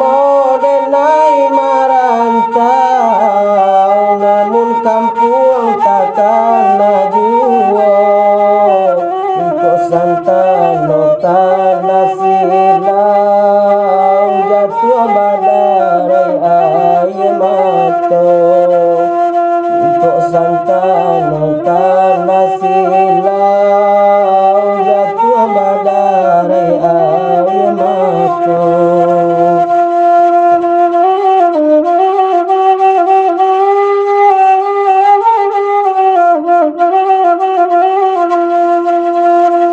modenai marantau, namun kampung takkan najuo. Iko santano tanah silau, jatuh badarai aye mato. Iko santano tanah silau, jatuh badarai aye mato.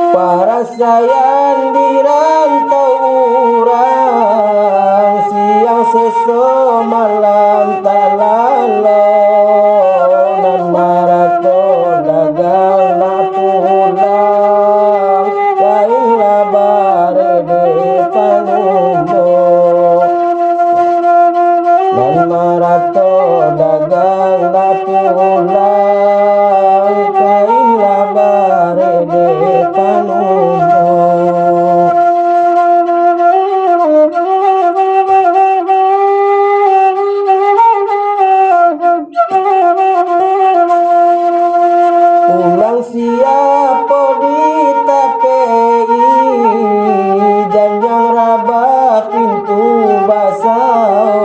Para sayang dirantau urang, siang seso malam talalo, nan marato dagang na pulang, kain labare de panumbo. Nan marato dagang na pulang, kain labare de panumbo. Ulang siapa di tapei, janjang raba pintu basau,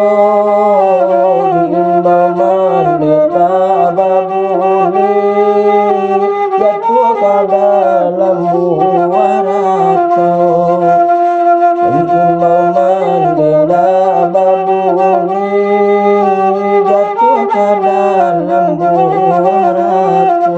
diimbaman deta babuni, jatuh ke dalam buarato. Diimbaman deta babuni, jatuh ke dalam buarato.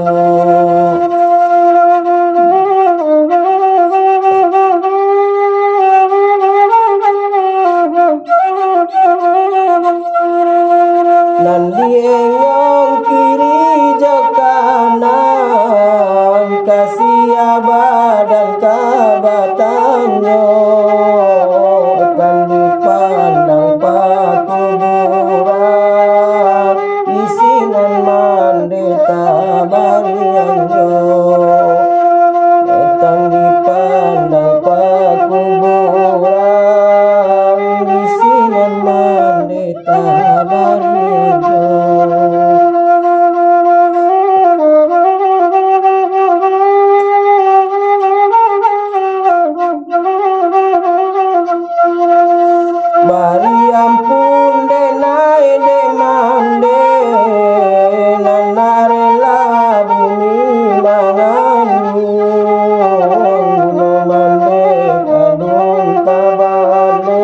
Nan diengong kiri jo kanan, kasih badan kabatanyo, akan dipandang pakuburan, isinan mandeta barianyo. Akan dipandang pakuburan, isinan mandeta barianyo. Bari ampun denai demande, nanarela bumi manganu, mande kadung tabale,